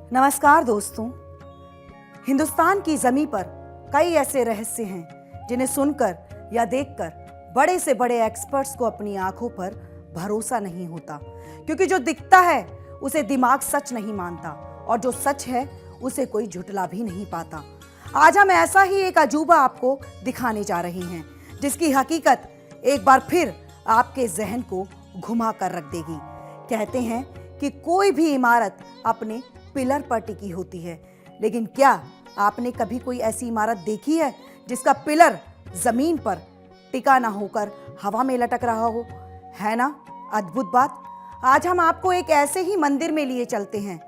नमस्कार दोस्तों। हिंदुस्तान की जमीन पर कई ऐसे रहस्य हैं जिन्हें सुनकर या देखकर बड़े से बड़े एक्सपर्ट्स को अपनी आंखों पर भरोसा नहीं होता, क्योंकि जो दिखता है उसे दिमाग सच नहीं मानता और जो सच है उसे कोई झुठला भी नहीं पाता। आज हम ऐसा ही एक अजूबा आपको दिखाने जा रहे हैं जिसकी हकीकत एक बार फिर आपके जहन को घुमा कर रख देगी। कहते हैं कि कोई भी इमारत अपने पिलर पर टिकी होती है, लेकिन क्या आपने कभी कोई ऐसी इमारत देखी है जिसका पिलर जमीन पर टिका ना होकर हवा में लटक रहा हो? है ना अद्भुत बात। आज हम आपको एक ऐसे ही मंदिर में लिए चलते हैं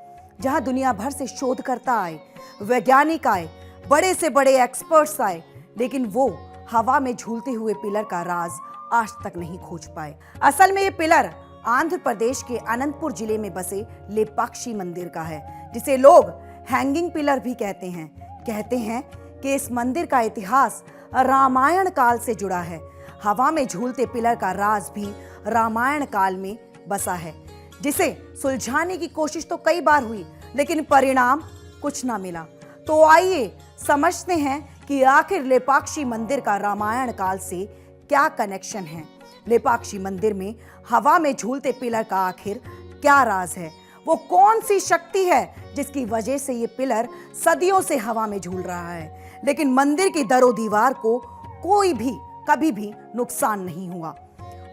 जहां दुनिया भर से शोधकर्ता आए, वैज्ञानिक आए, बड़े से बड़े एक्सपर्ट्स आए, लेकिन वो हवा में झूलते हुए पिलर का राज आज तक नहीं खोज पाए। असल में ये पिलर आंध्र प्रदेश के अनंतपुर जिले में बसे लेपाक्षी मंदिर का है, जिसे लोग हैंगिंग पिलर भी कहते हैं। कहते हैं कि इस मंदिर का इतिहास रामायण काल से जुड़ा है। हवा में झूलते पिलर का राज भी रामायण काल में बसा है, जिसे सुलझाने की कोशिश तो कई बार हुई, लेकिन परिणाम कुछ ना मिला। तो आइए समझते हैं कि आखिर लेपाक्षी मंदिर का रामायण काल से क्या कनेक्शन है। लेपाक्षी मंदिर में हवा में झूलते पिलर का आखिर क्या राज है? वो कौन सी शक्ति है जिसकी वजह से ये पिलर सदियों से हवा में झूल रहा है, लेकिन मंदिर की दरो दीवार को कोई भी कभी भी नुकसान नहीं हुआ?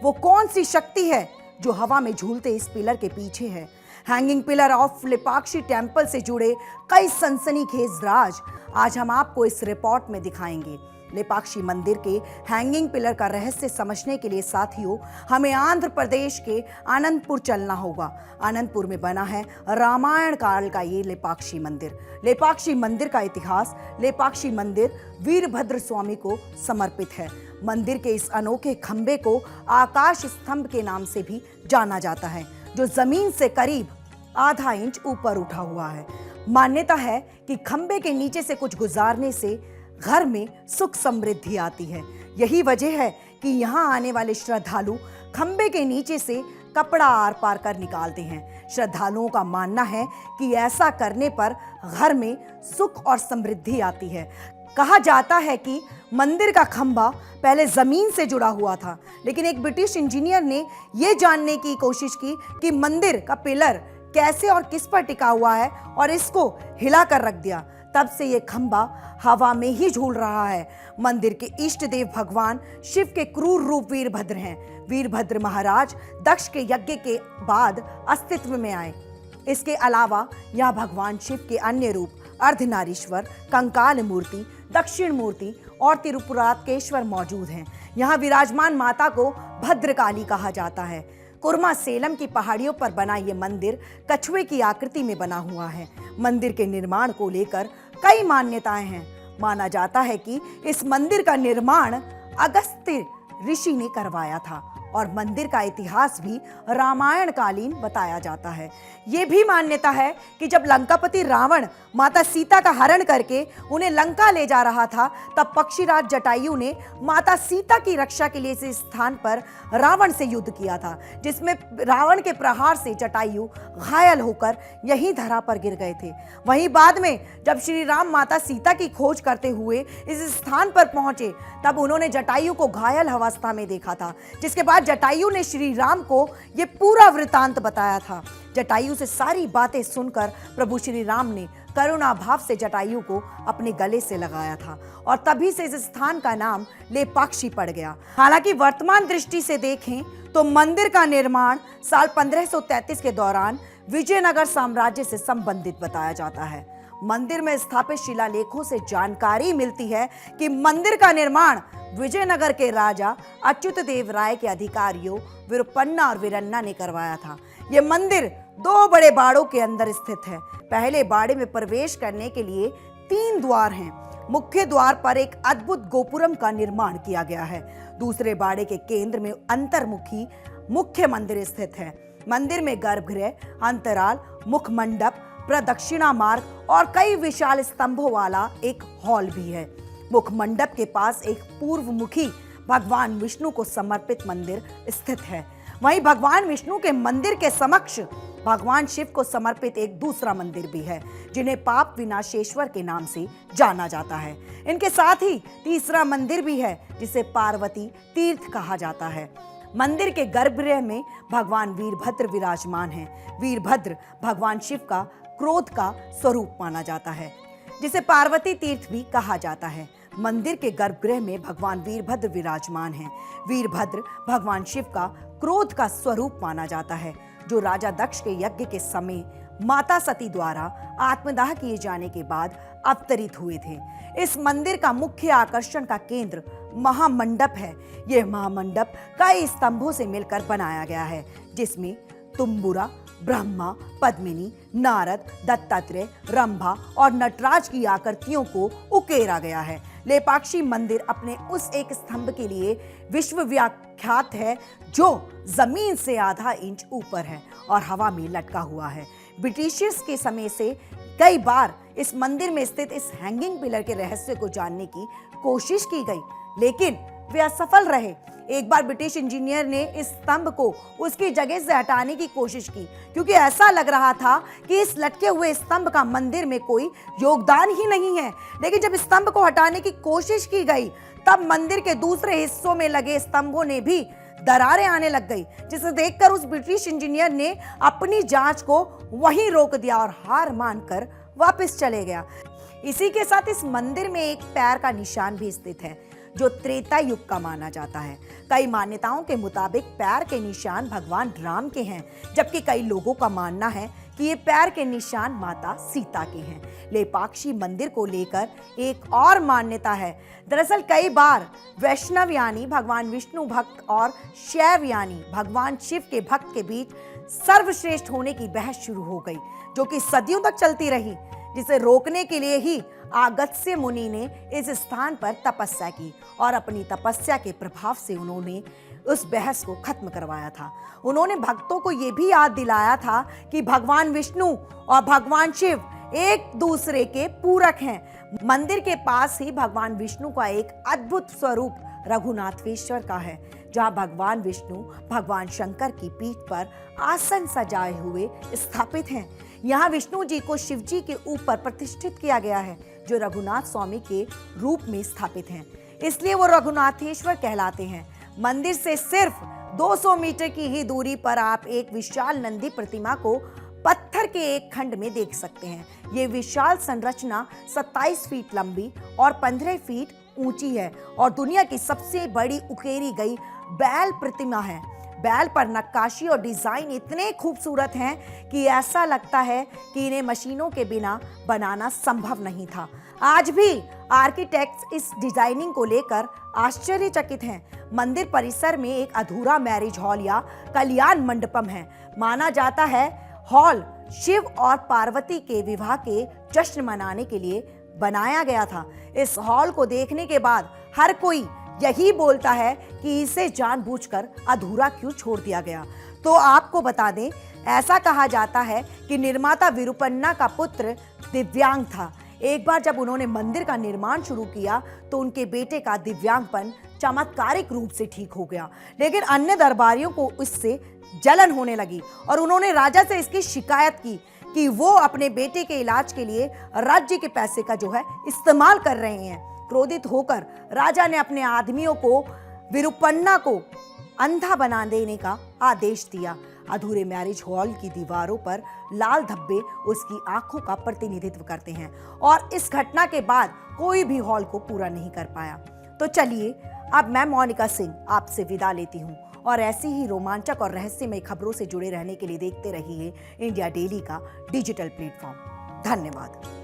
वो कौन सी शक्ति है जो हवा में झूलते इस पिलर के पीछे है? Hanging pillar of Lepakshi temple से जुड़े कई सनसनीखेज राज आज हम आपको इस रिपोर्ट में दिखाएंगे। लेपाक्षी मंदिर के हैंगिंग पिलर का रहस्य समझने के लिए साथियों हमें आंध्र प्रदेश के अनंतपुर चलना होगा। अनंतपुर में बना है रामायण काल का ये लेपाक्षी मंदिर। लेपाक्षी मंदिर का इतिहास: लेपाक्षी मंदिर वीरभद्र स्वामी को समर्पित है। मंदिर के इस अनोखे खंबे को आकाश स्तंभ के नाम से भी जाना जाता है, जो जमीन से करीब आधा इंच ऊपर उठा हुआ है। मान्यता है कि खंबे के नीचे से कुछ गुजारने से घर में सुख समृद्धि आती है। यही वजह है कि यहाँ आने वाले श्रद्धालु खंबे के नीचे से कपड़ा आर पार कर निकालते हैं। श्रद्धालुओं का मानना है कि ऐसा करने पर घर में सुख और समृद्धि आती है। कहा जाता है कि मंदिर का खंभा पहले जमीन से जुड़ा हुआ था, लेकिन एक ब्रिटिश इंजीनियर ने यह जानने की कोशिश की कि मंदिर का पिलर कैसे और किस पर टिका हुआ है और इसको हिला कर रख दिया। तब से ये खंभा हवा में ही झूल रहा है। मंदिर के इष्ट देव भगवान शिव के क्रूर रूप वीरभद्र हैं। वीरभद्र महाराज दक्ष के यज्ञ के बाद अस्तित्व में आए। इसके अलावा यहाँ भगवान शिव के अन्य रूप अर्धनारीश्वर, कंकाल मूर्ति, दक्षिण मूर्ति और तिरुपुरातकेश्वर मौजूद हैं। यहाँ विराजमान माता को भद्रकाली कहा जाता है। कुर्मा सेलम की पहाड़ियों पर बना ये मंदिर कछुए की आकृति में बना हुआ है। मंदिर के निर्माण को लेकर कई मान्यताएं हैं। माना जाता है कि इस मंदिर का निर्माण अगस्त्य ऋषि ने करवाया था और मंदिर का इतिहास भी रामायण कालीन बताया जाता है। ये भी मान्यता है कि जब लंकापति रावण माता सीता का हरण करके उन्हें लंका ले जा रहा था, तब पक्षीराज जटायु ने माता सीता की रक्षा के लिए इस स्थान पर रावण से युद्ध किया था, जिसमें रावण के प्रहार से जटायु घायल होकर यहीं धरा पर गिर गए थे। वहीं बाद में जब श्री राम माता सीता की खोज करते हुए इस स्थान पर पहुंचे, तब उन्होंने जटायु को घायल अवस्था में देखा था, जिसके बाद जटायु ने श्री राम को यह पूरा वृतांत बताया था। जटायु से सारी बातें सुनकर प्रभु श्री राम ने करुणा भाव से जटायु को अपने गले से लगाया था और तभी से इस स्थान का नाम लेपाक्षी पड़ गया। हालांकि वर्तमान दृष्टि से देखें तो मंदिर का निर्माण साल 1533 के दौरान विजयनगर साम्राज्य से संबंधित बताया जाता है। मंदिर में स्थापित शिलालेखों से जानकारी मिलती है कि मंदिर का निर्माण विजयनगर के राजा अच्युत देव राय के अधिकारियों विरुपन्ना और वीरन्ना ने करवाया था। यह मंदिर 2 बड़े बाड़ों के अंदर स्थित है। पहले बाड़े में प्रवेश करने के लिए 3 द्वार हैं। मुख्य द्वार पर एक अद्भुत गोपुरम का निर्माण किया गया है। दूसरे बाड़े के केंद्र में अंतर्मुखी मुख्य मंदिर स्थित है। मंदिर में गर्भगृह, अंतराल, मुख मंडप, प्रदक्षिणा मार्ग और कई विशाल स्तंभों वाला एक हॉल भी है। मुख मंडप के पास एक पूर्वमुखी भगवान विष्णु को समर्पित मंदिर स्थित है। वहीं भगवान विष्णु के मंदिर के समक्ष भगवान शिव को समर्पित एक दूसरा मंदिर भी है, जिन्हें पाप विनाशेश्वर के नाम से जाना जाता है। इनके साथ ही तीसरा मंदिर भी है, जिसे पार्वती तीर्थ कहा जाता है। मंदिर के गर्भगृह में भगवान वीरभद्र विराजमान हैं। वीरभद्र भगवान शिव का क्रोध का स्वरूप माना जाता है, जिसे पार्वती तीर्थ भी कहा जाता है। मंदिर के गर्भगृह में भगवान वीरभद्र विराजमान हैं। वीरभद्र भगवान शिव का क्रोध का स्वरूप माना जाता है, जो राजा दक्ष के यज्ञ के समय माता सती द्वारा आत्मदाह किए जाने के बाद अवतरित हुए थे। इस मंदिर का मुख्य आकर्षण का केंद्र महामंडप है। यह महामंडप कई स्तंभों से मिलकर बनाया गया है, जिसमें तुम्बुरा, ब्रह्मा, पद्मिनी, नारद, दत्तात्रेय, रंभा और नटराज की आकृतियों को उकेरा गया है। लेपाक्षी मंदिर अपने उस एक स्तंभ के लिए विश्व विख्यात है, जो जमीन से आधा इंच ऊपर है और हवा में लटका हुआ है। ब्रिटिशर्स के समय से कई बार इस मंदिर में स्थित इस हैंगिंग पिलर के रहस्य को जानने की कोशिश की गई, लेकिन वे असफल रहे। एक बार ब्रिटिश इंजीनियर ने इस स्तंभ को उसकी जगह से हटाने की कोशिश की, क्योंकि ऐसा लग रहा था कि इस लटके हुए स्तंभ का मंदिर में कोई योगदान ही नहीं है। लेकिन जब स्तंभ को हटाने की कोशिश की गई, तब मंदिर के दूसरे हिस्सों में लगे स्तंभों ने भी दरारें आने लग गई, जिसे देखकर उस ब्रिटिश इंजीनियर ने अपनी जांच को वहीं रोक दिया और हार मानकर वापस चले गया। इसी के साथ इस मंदिर में एक पैर का निशान भी स्थित है, जो त्रेता युग का माना जाता है। कई मान्यताओं के मुताबिक पैर के निशान भगवान राम के हैं, जबकि कई लोगों का मानना है कि ये पैर के निशान माता सीता के हैं। लेपाक्षी मंदिर को लेकर एक और मान्यता है। दरअसल कई बार वैष्णव यानी भगवान विष्णु भक्त और शैव यानी भगवान शिव के भक्त के बीच सर्वश्रेष्ठ होने की बहस शुरू हो गई, जो कि सदियों तक चलती रही, जिसे रोकने के लिए ही अगस्त्य मुनि ने इस स्थान पर तपस्या की और अपनी तपस्या के प्रभाव से उन्होंने उस बहस को खत्म करवाया था। उन्होंने भक्तों को यह भी याद दिलाया था कि भगवान विष्णु और भगवान शिव एक दूसरे के पूरक हैं। मंदिर के पास ही भगवान विष्णु का एक अद्भुत स्वरूप रघुनाथेश्वर का है, जहां भगवान विष्णु भगवान शंकर की पीठ पर आसन सजाए हुए स्थापित हैं। यहाँ विष्णु जी को शिव जी के ऊपर प्रतिष्ठित किया गया है, जो रघुनाथ स्वामी के रूप में स्थापित हैं, इसलिए वो रघुनाथेश्वर कहलाते हैं। मंदिर से सिर्फ 200 मीटर की ही दूरी पर आप एक विशाल नंदी प्रतिमा को पत्थर के एक खंड में देख सकते हैं। ये विशाल संरचना 27 फीट लंबी और 15 फीट ऊंची है और दुनिया की सबसे बड़ी उकेरी गई बैल प्रतिमा है। बैल पर नक्काशी और डिजाइन इतने खूबसूरत हैं कि ऐसा लगता है कि इन्हें मशीनों के बिना बनाना संभव नहीं था। आज भी आर्किटेक्ट्स इस डिजाइनिंग को लेकर आश्चर्यचकित हैं। मंदिर परिसर में एक अधूरा मैरिज हॉल या कल्याण मंडपम है। माना जाता है हॉल शिव और पार्वती के विवाह के जश्न मनाने के लिए बनाया गया था। इस हॉल को देखने के बाद हर कोई यही बोलता है कि इसे जानबूझकर अधूरा क्यों छोड़ दिया गया। तो आपको बता दें, ऐसा कहा जाता है कि निर्माता विरूपन्ना का पुत्र दिव्यांग था। एक बार जब उन्होंने मंदिर का निर्माण शुरू किया तो उनके बेटे का दिव्यांगपन चमत्कारिक रूप से ठीक हो गया, लेकिन अन्य दरबारियों को इससे जलन होने लगी और उन्होंने राजा से इसकी शिकायत की कि वो अपने बेटे के इलाज के लिए राज्य के पैसे का जो है इस्तेमाल कर रहे हैं। क्रोधित होकर राजा ने अपने आदमियों को विरूपन्ना को अंधा बना देने का आदेश दिया। अधूरे मैरिज हॉल की दीवारों पर लाल धब्बे उसकी आंखों का प्रतिनिधित्व करते हैं और इस घटना के बाद कोई भी हॉल को पूरा नहीं कर पाया। तो चलिए अब मैं मोनिका सिंह आपसे विदा लेती हूँ और ऐसी ही रोमांचक और रहस्यमय खबरों से जुड़े रहने के लिए देखते रहिए इंडिया डेली का डिजिटल प्लेटफॉर्म। धन्यवाद।